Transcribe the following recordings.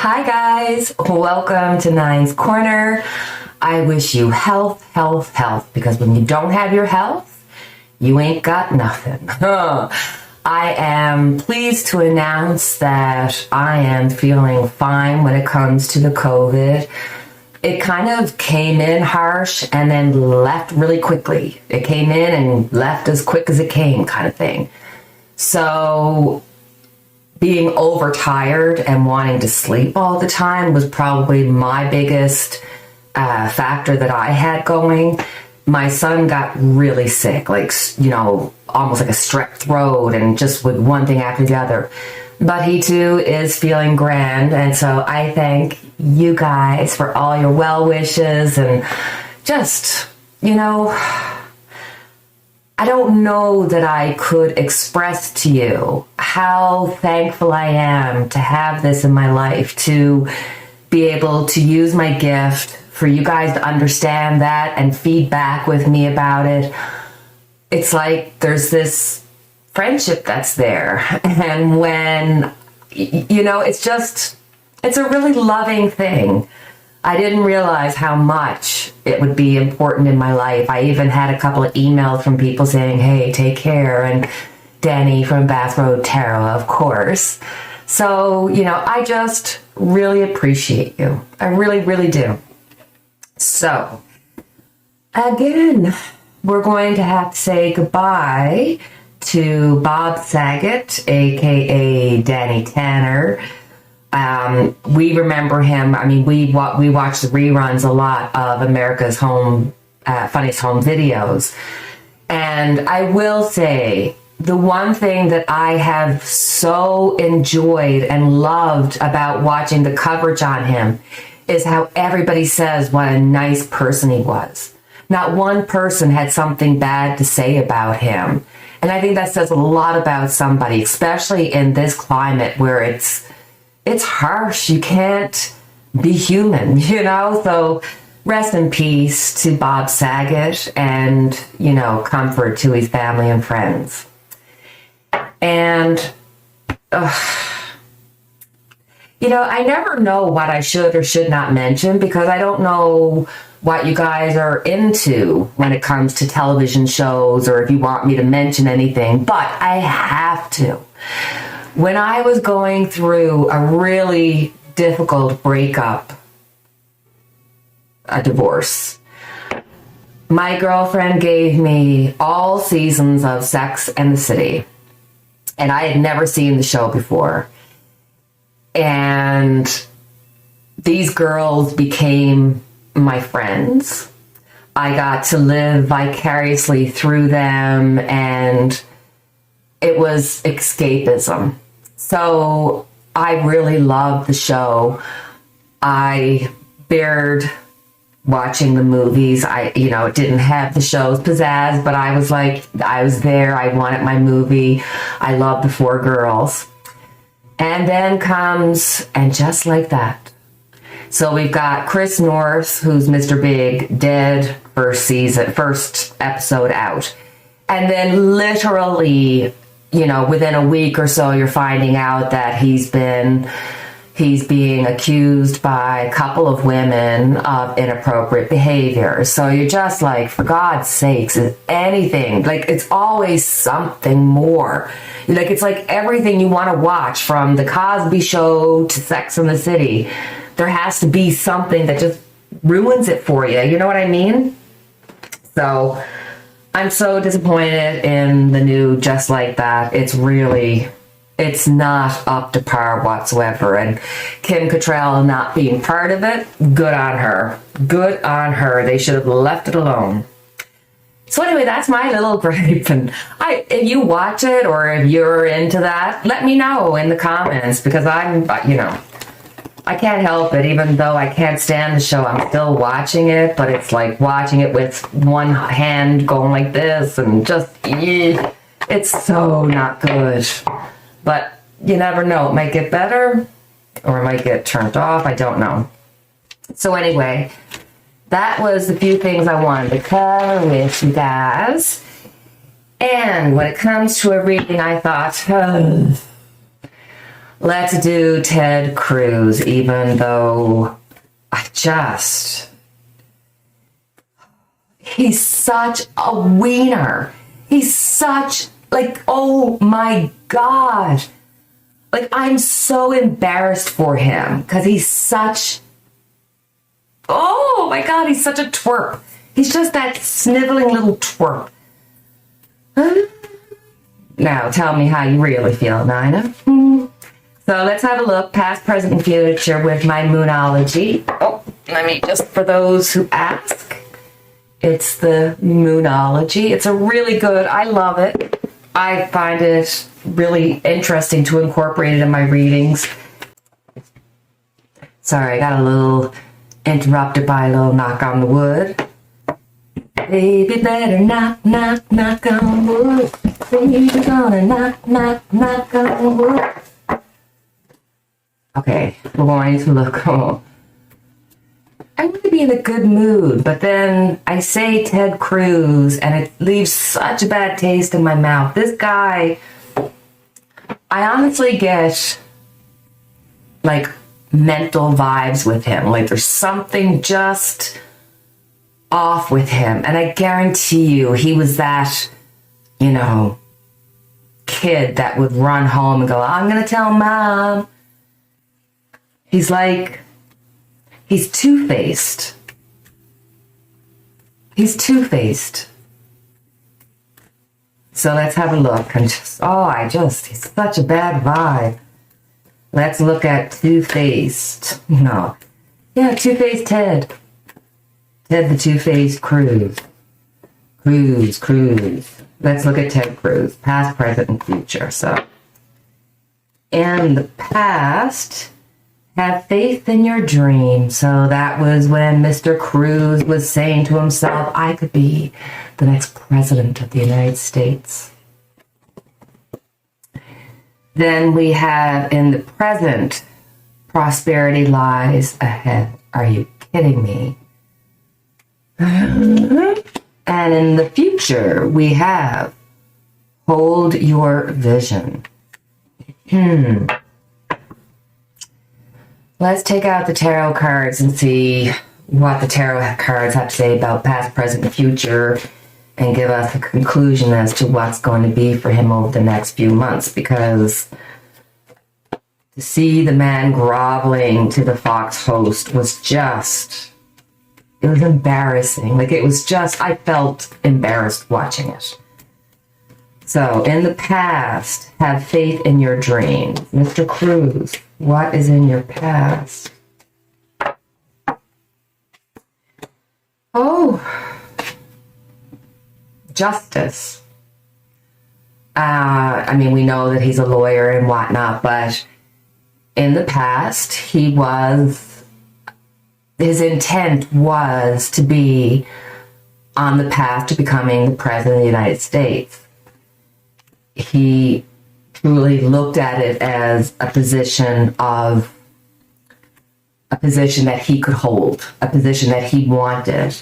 Hi guys, welcome to Nine's Corner. I wish you health, health, health, because when you don't have your health, you ain't got nothing. I am pleased to announce that I am feeling fine when it comes to the COVID. It kind of came in harsh and then left really quickly. It came in and left as quick as it came, kind of thing. So being overtired and wanting to sleep all the time was probably my biggest factor that I had going. My son got really sick, almost like a strep throat, and just with one thing after the other. But he too is feeling grand, and so I thank you guys for all your well wishes and just, I don't know that I could express to you how thankful I am to have this in my life, to be able to use my gift, for you guys to understand that and feedback with me about it. It's like there's this friendship that's there. And when, it's a really loving thing. I didn't realize how much it would be important in my life. I even had a couple of emails from people saying, hey, take care. And Danny from Bath Road Tarot, of course. So, I just really appreciate you. I really, really do. So, again, we're going to have to say goodbye to Bob Saget, aka Danny Tanner. We remember him. I mean, we watched the reruns a lot of America's Funniest Home Videos. And I will say, the one thing that I have so enjoyed and loved about watching the coverage on him is how everybody says what a nice person he was. Not one person had something bad to say about him. And I think that says a lot about somebody, especially in this climate where it's harsh. You can't be human, So rest in peace to Bob Saget and, comfort to his family and friends. And, I never know what I should or should not mention because I don't know what you guys are into when it comes to television shows or if you want me to mention anything, but I have to. When I was going through a really difficult breakup, a divorce, my girlfriend gave me all seasons of Sex and the City, and I had never seen the show before. And these girls became my friends. I got to live vicariously through them, and it was escapism. So I really loved the show. I bared watching the movies. It didn't have the show's pizzazz, but I was there. I wanted my movie. I loved the four girls. And then comes, and just like that. So we've got Chris North, who's Mr. Big, dead first episode out. And then literally, within a week or so, you're finding out that he's being accused by a couple of women of inappropriate behavior. So you're just like, for God's sakes, is anything, it's always something more. It's like everything you want to watch, from The Cosby Show to Sex and the City. There has to be something that just ruins it for you. You know what I mean? So I'm so disappointed in the new Just Like That. It's not up to par whatsoever. And Kim Cattrall not being part of it, good on her. Good on her. They should have left it alone. So anyway, that's my little gripe. And if you watch it or if you're into that, let me know in the comments, because I can't help it. Even though I can't stand the show, I'm still watching it, but it's like watching it with one hand going like this and just, it's so not good. But you never know. It might get better or it might get turned off. I don't know. So anyway, that was the few things I wanted to cover with you guys. And when it comes to a reading, I thought, Let's do Ted Cruz, even though he's such a wiener. He's such, like, oh my God. Like, I'm so embarrassed for him because he's such, oh my God, he's such a twerp. He's just that sniveling little twerp. Now, tell me how you really feel, Nina. So let's have a look, past, present, and future with my Moonology. Oh, let me, just for those who ask, it's the Moonology. It's a really good, I love it. I find it really interesting to incorporate it in my readings. Sorry, I got a little interrupted by a little knock on the wood. Baby, better knock, knock, knock on wood. Baby, gonna knock, knock, knock on wood. Okay, we're going to look. Oh, I want to be in a good mood, but then I say Ted Cruz, and it leaves such a bad taste in my mouth. This guy, I honestly get, like, mental vibes with him. Like, there's something just off with him. And I guarantee you, he was that, you know, kid that would run home and go, I'm going to tell Mom. He's like, he's two-faced. He's two-faced. So let's have a look. And just, he's such a bad vibe. Let's look at two-faced. No. Yeah, two-faced Ted. Ted the two-faced Cruz. Cruz. Let's look at Ted Cruz. Past, present, and future. So, in the past, have faith in your dream. So that was when Mr. Cruz was saying to himself, I could be the next president of the United States. Then we have in the present, prosperity lies ahead. Are you kidding me? And in the future, we have hold your vision. Let's take out the tarot cards and see what the tarot cards have to say about past, present, and future, and give us a conclusion as to what's going to be for him over the next few months. Because to see the man groveling to the Fox host was just, it was embarrassing. Like, it was just, I felt embarrassed watching it. So, in the past, have faith in your dreams. Mr. Cruz, what is in your past? Oh, justice. I mean, we know that he's a lawyer and whatnot, but in the past, his intent was to be on the path to becoming the president of the United States. He truly looked at it as a position that he could hold, a position that he wanted.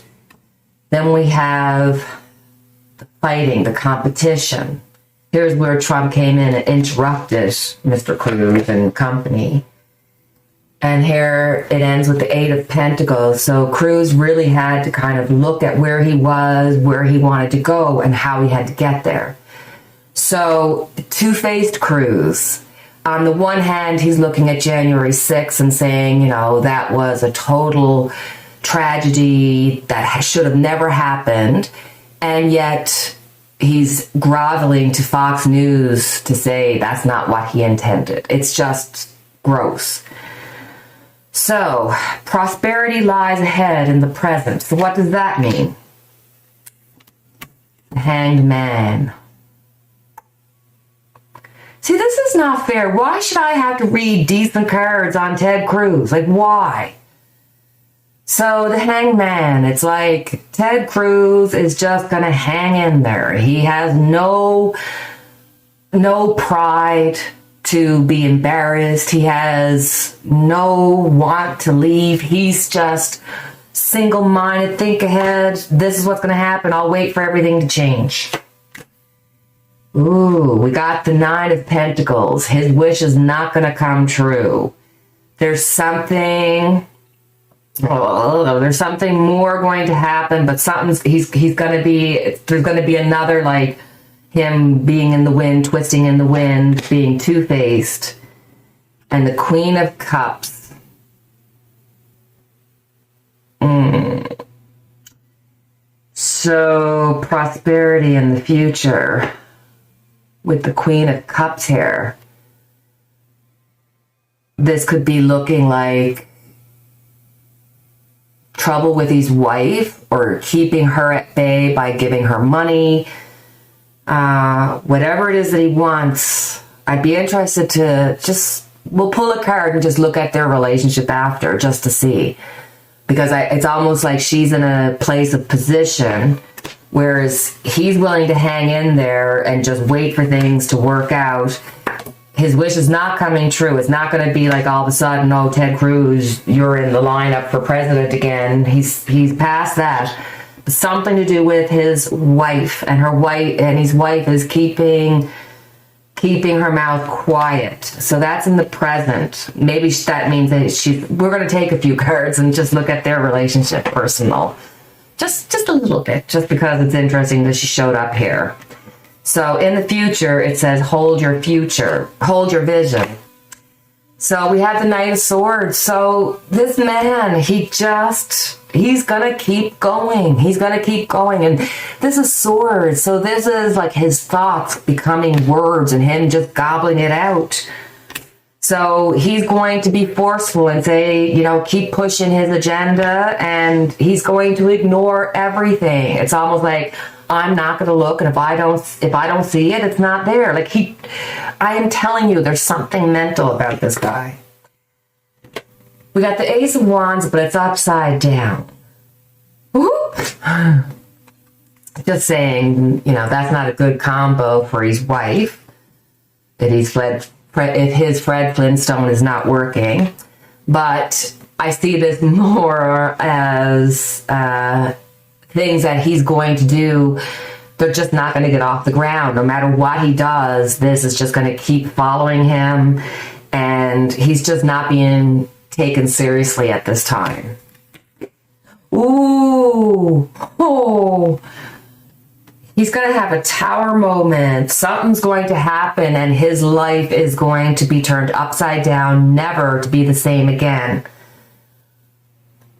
Then we have the fighting, the competition. Here's where Trump came in and interrupted Mr. Cruz and company. And here it ends with the Eight of Pentacles. So Cruz really had to kind of look at where he was, where he wanted to go, and how he had to get there. So, two-faced Cruz. On the one hand, he's looking at January 6th and saying, you know, that was a total tragedy that should have never happened. And yet, he's groveling to Fox News to say that's not what he intended. It's just gross. So, prosperity lies ahead in the present. So what does that mean? The Hanged Man. See, this is not fair. Why should I have to read decent cards on Ted Cruz? Like, why? So, the Hanged Man, it's like Ted Cruz is just going to hang in there. He has no pride to be embarrassed. He has no want to leave. He's just single-minded, think ahead. This is what's going to happen. I'll wait for everything to change. Ooh, we got the Nine of Pentacles. His wish is not going to come true. There's something more going to happen, but he's going to be, there's going to be another, like, him being in the wind, twisting in the wind, being two-faced. And the Queen of Cups. So, prosperity in the future with the Queen of Cups here. This could be looking like trouble with his wife or keeping her at bay by giving her money. Whatever it is that he wants, I'd be interested to we'll pull a card and just look at their relationship after, just to see. Because it's almost like she's in a place of position, whereas he's willing to hang in there and just wait for things to work out. His wish is not coming true. It's not going to be like all of a sudden, oh, Ted Cruz, you're in the lineup for president again. He's past that. Something to do with his wife, and his wife is keeping her mouth quiet. So that's in the present. Maybe that means that we're going to take a few cards and just look at their relationship personal. Just a little bit, just because it's interesting that she showed up here. So in the future, it says, hold your future, hold your vision. So we have the Knight of Swords. So this man, he's going to keep going. He's going to keep going. And this is swords. So this is like his thoughts becoming words and him just gobbling it out. So he's going to be forceful and say, keep pushing his agenda, and he's going to ignore everything. It's almost like, I'm not going to look, and if I don't see it, it's not there. Like I am telling you, there's something mental about this guy. We got the Ace of Wands, but it's upside down. Woo! Just saying, that's not a good combo for his wife. If his Fred Flintstone is not working. But I see this more as things that he's going to do. They're just not going to get off the ground. No matter what he does, this is just going to keep following him. And he's just not being taken seriously at this time. Ooh. Oh. He's going to have a tower moment. Something's going to happen, and his life is going to be turned upside down, never to be the same again.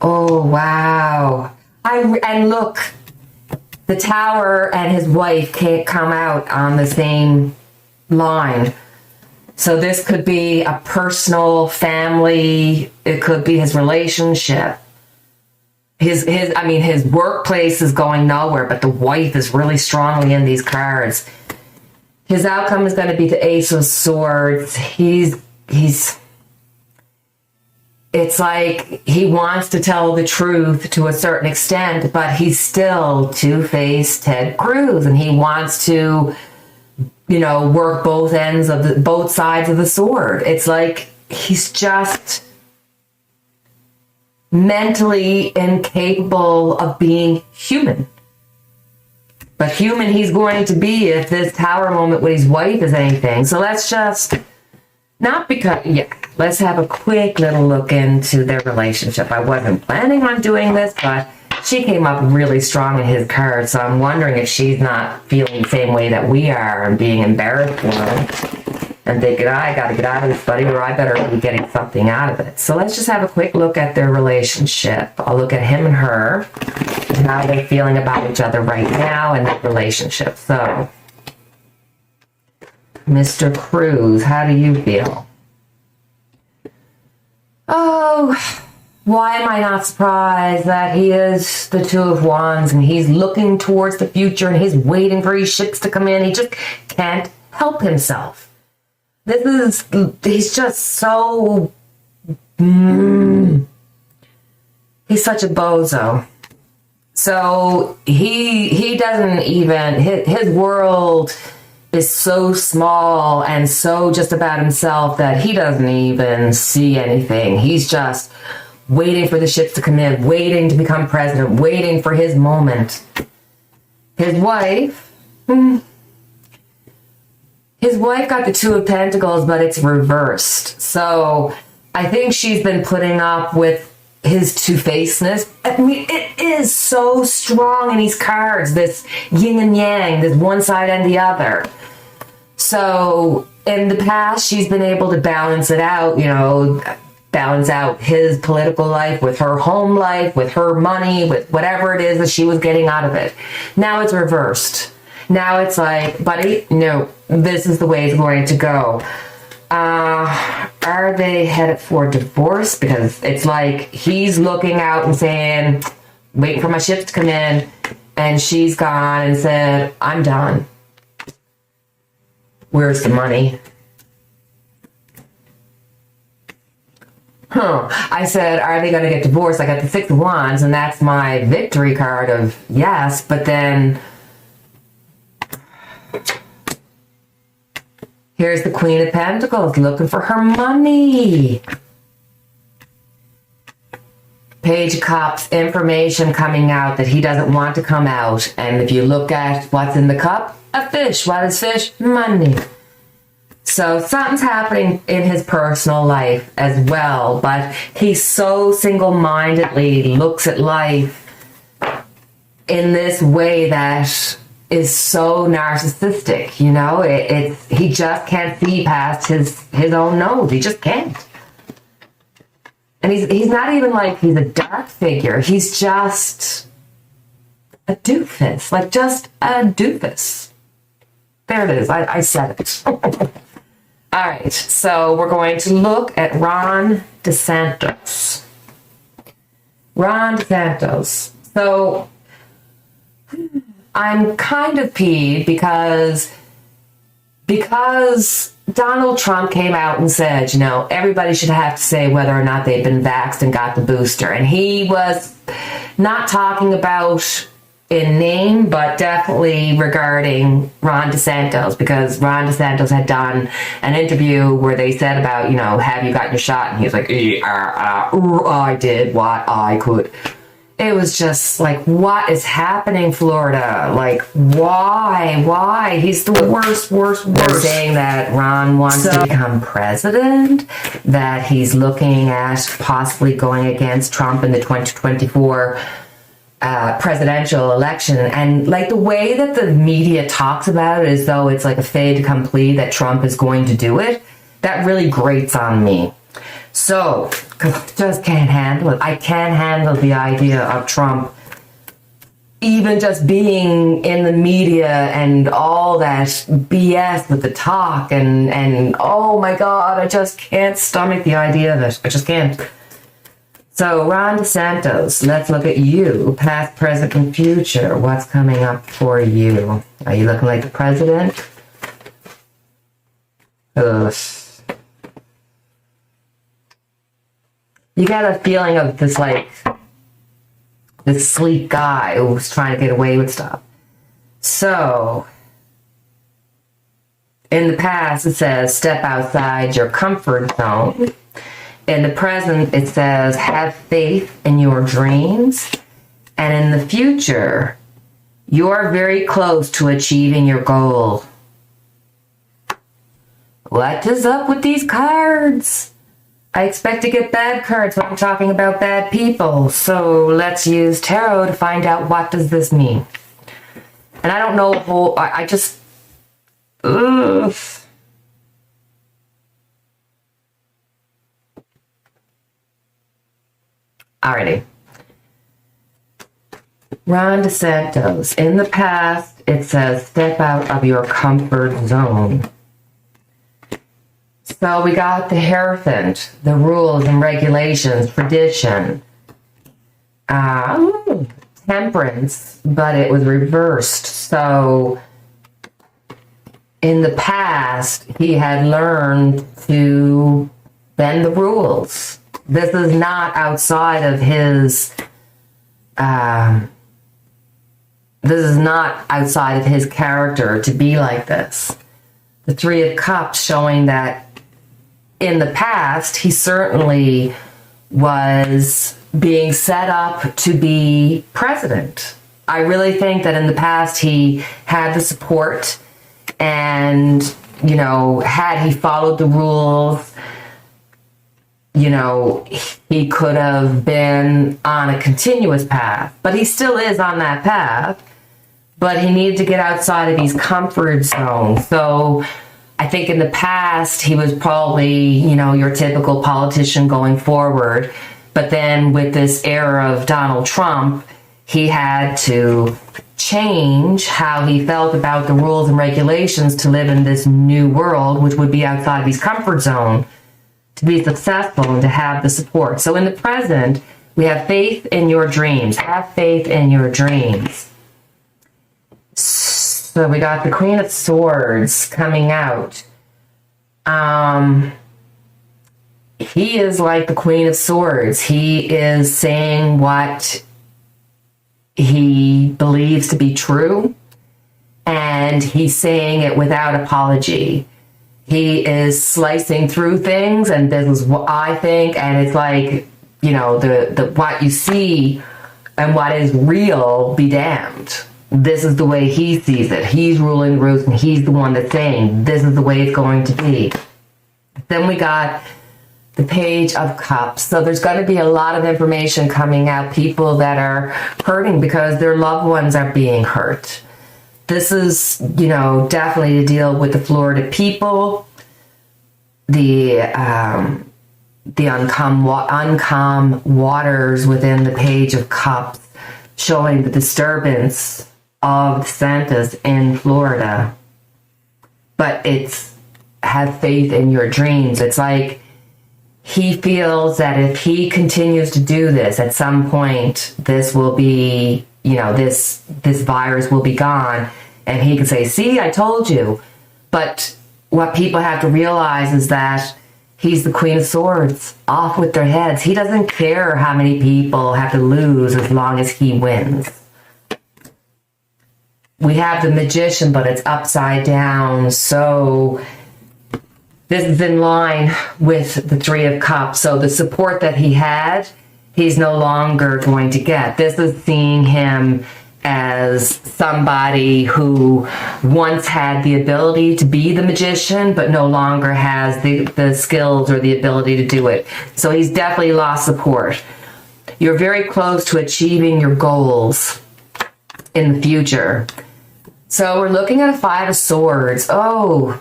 Oh, wow. And look, the tower and his wife can't come out on the same line. So this could be a personal, family. It could be his relationship. His workplace is going nowhere, but the wife is really strongly in these cards. His outcome is going to be the Ace of Swords. It's like he wants to tell the truth to a certain extent, but he's still two-faced Ted Cruz, and he wants to, work both sides of the sword. It's like he's just mentally incapable of being human. But human he's going to be if this tower moment with his wife is anything. So let's let's have a quick little look into their relationship. I wasn't planning on doing this, but she came up really strong in his card, so I'm wondering if she's not feeling the same way that we are and being embarrassed for him and thinking, I got to get out of this, buddy, or I better be getting something out of it. So let's just have a quick look at their relationship. I'll look at him and her and how they're feeling about each other right now and their relationship. So, Mr. Cruz, how do you feel? Oh, why am I not surprised that he is the Two of Wands and he's looking towards the future and he's waiting for his ships to come in. He just can't help himself. He's just so, he's such a bozo. So he doesn't even, his world is so small and so just about himself that he doesn't even see anything. He's just waiting for the ships to come in, waiting to become president, waiting for his moment. His wife, his wife got the Two of Pentacles, but it's reversed. So I think she's been putting up with his two-facedness. I mean, it is so strong in these cards, this yin and yang, this one side and the other. So in the past, she's been able to balance it out, balance out his political life with her home life, with her money, with whatever it is that she was getting out of it. Now it's reversed. Now it's like, buddy, no, this is the way it's going to go. Are they headed for divorce? Because it's like he's looking out and saying, waiting for my ships to come in, and she's gone and said, I'm done. Where's the money? I said, are they going to get divorced? I got the Six of Wands, and that's my victory card of yes, but then here's the Queen of Pentacles looking for her money. Page of Cups, information coming out that he doesn't want to come out. And if you look at what's in the cup, a fish. What is fish? Money. So something's happening in his personal life as well, but he so single-mindedly looks at life in this way that is so narcissistic, he just can't see past his own nose. He just can't. And he's not even like he's a dark figure. He's just a doofus, like just a doofus. There it is. I said it. All right, so we're going to look at Ron DeSantis. Ron DeSantis. So I'm kind of peeved because Donald Trump came out and said, everybody should have to say whether or not they've been vaxxed and got the booster. And he was not talking about in name, but definitely regarding Ron DeSantis, because Ron DeSantis had done an interview where they said about, have you gotten your shot? And he was like, I did what I could. It was just like, what is happening, Florida? Like, why? He's the worst. They're saying that Ron wants to become president, that he's looking at possibly going against Trump in the 2024 presidential election. And like the way that the media talks about it as though it's like a fait accompli that Trump is going to do it, that really grates on me. So, because I just can't handle it. I can't handle the idea of Trump even just being in the media and all that BS with the talk and oh my God, I just can't stomach the idea of it. I just can't. So, Ron DeSantis, let's look at you, past, present, and future. What's coming up for you? Are you looking like the president? Ugh. You got a feeling of this sleek guy who's trying to get away with stuff. So, in the past, it says, step outside your comfort zone. In the present, it says, have faith in your dreams. And in the future, you're very close to achieving your goal. What is up with these cards? I expect to get bad cards when I'm talking about bad people. So let's use tarot to find out what does this mean. And I don't know, I just... Ugh. Alrighty. Ron DeSantis. In the past, it says, step out of your comfort zone. So we got the Hierophant, the rules and regulations, tradition. Temperance, but it was reversed. So in the past, he had learned to bend the rules. This is not outside of his, character to be like this. The Three of Cups showing that in the past, he certainly was being set up to be president. I really think that in the past, he had the support and had he followed the rules, he could have been on a continuous path, but he still is on that path, but he needed to get outside of his comfort zone. So I think in the past, he was probably, your typical politician going forward. But then with this era of Donald Trump, he had to change how he felt about the rules and regulations to live in this new world, which would be outside of his comfort zone, to be successful and to have the support. So in the present, we have faith in your dreams. Have faith in your dreams. So we got the Queen of Swords coming out. He is like the Queen of Swords. He is saying what he believes to be true, and he's saying it without apology. He is slicing through things, and this is what I think, and it's like, the what you see and what is real be damned. This is the way he sees it. He's ruling the roost, and he's the one that's saying this is the way it's going to be. Then we got the Page of Cups. So there's going to be a lot of information coming out, people that are hurting because their loved ones are being hurt. This is, definitely to deal with the Florida people, the uncalm waters within the Page of Cups, showing the disturbance of DeSantis in Florida. But it's have faith in your dreams. It's like he feels that if he continues to do this, at some point, this will be, this virus will be gone. And he can say, see, I told you. But what people have to realize is that he's the Queen of Swords, off with their heads. He doesn't care how many people have to lose as long as he wins. We have the Magician, but it's upside down. So this is in line with the Three of Cups. So the support that he had, he's no longer going to get. This is seeing him as somebody who once had the ability to be the magician, but no longer has the skills or the ability to do it. So he's definitely lost support. You're very close to achieving your goals in the future. So we're looking at a Five of Swords. So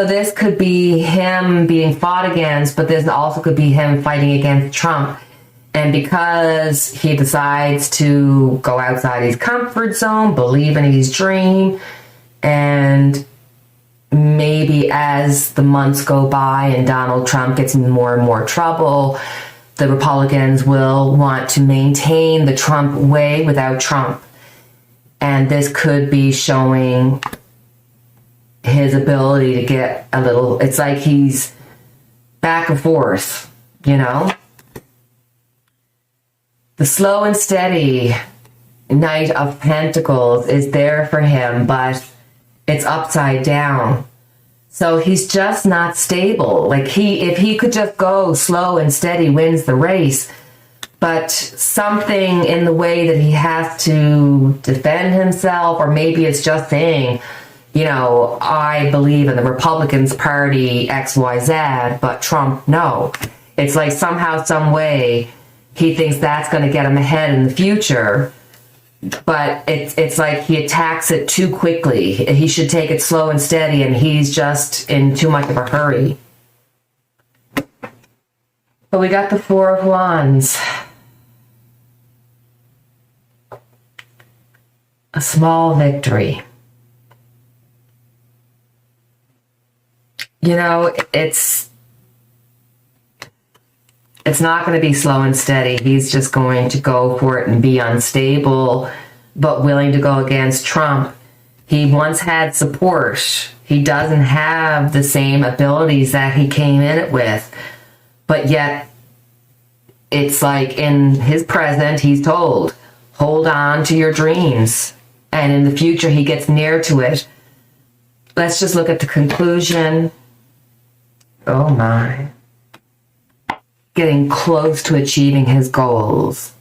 this could be him being fought against, but this also could be him fighting against Trump. And because he decides to go outside his comfort zone, believe in his dream, and maybe as the months go by and Donald Trump gets in more and more trouble, the Republicans will want to maintain the Trump way without Trump. And this could be showing his ability to get a little, it's like he's back and forth, The slow and steady Knight of Pentacles is there for him, but it's upside down. So he's just not stable. Like if he could just go slow and steady, wins the race. But something in the way that he has to defend himself, or maybe it's just saying, I believe in the Republicans Party XYZ, but Trump, no. It's like somehow, some way, he thinks that's going to get him ahead in the future. But it's like he attacks it too quickly. He should take it slow and steady, and he's just in too much of a hurry. But we got the Four of Wands. A small victory. It's not going to be slow and steady. He's just going to go for it and be unstable, but willing to go against Trump. He once had support. He doesn't have the same abilities that he came in it with, but yet it's like in his present, he's told, hold on to your dreams. And in the future, he gets near to it. Let's just look at the conclusion. Oh my. Getting close to achieving his goals.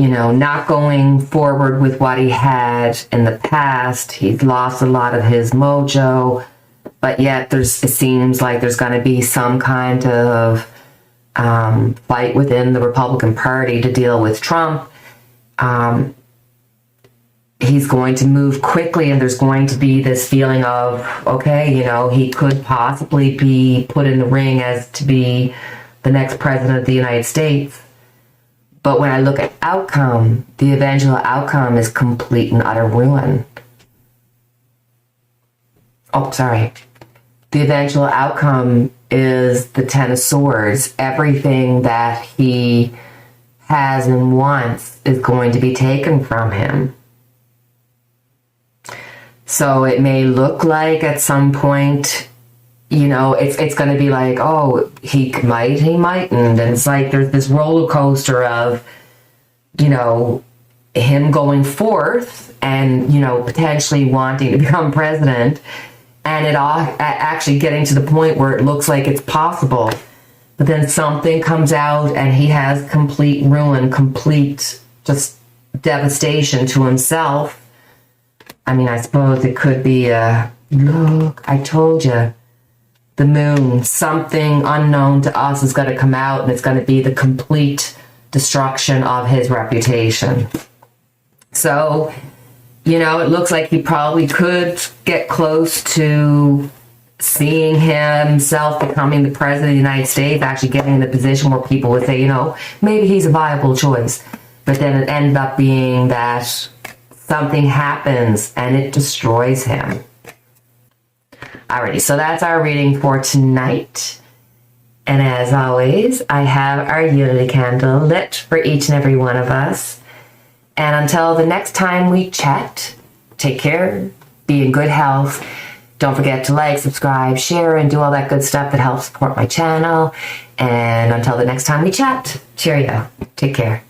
not going forward with what he had in the past. He's lost a lot of his mojo, but yet it seems like there's going to be some kind of fight within the Republican Party to deal with Trump. He's going to move quickly, and there's going to be this feeling of, okay, he could possibly be put in the ring as to be the next president of the United States. But when I look at outcome, the eventual outcome is complete and utter ruin. Oh, sorry. The eventual outcome is the Ten of Swords. Everything that he has and wants is going to be taken from him. So it may look like at some point, it's going to be like, oh, he mightn't. And it's like there's this roller coaster of, him going forth and, potentially wanting to become president, and it all actually getting to the point where it looks like it's possible. But then something comes out and he has complete ruin, complete just devastation to himself. I mean, I suppose it could be look, I told you, the moon, something unknown to us is going to come out, and it's going to be the complete destruction of his reputation. So, it looks like he probably could get close to seeing himself becoming the president of the United States, actually getting in a position where people would say, maybe he's a viable choice. But then it ended up being that something happens and it destroys him. Alrighty, so that's our reading for tonight. And as always, I have our unity candle lit for each and every one of us. And until the next time we chat, take care, be in good health. Don't forget to like, subscribe, share, and do all that good stuff that helps support my channel. And until the next time we chat, cheerio. Take care.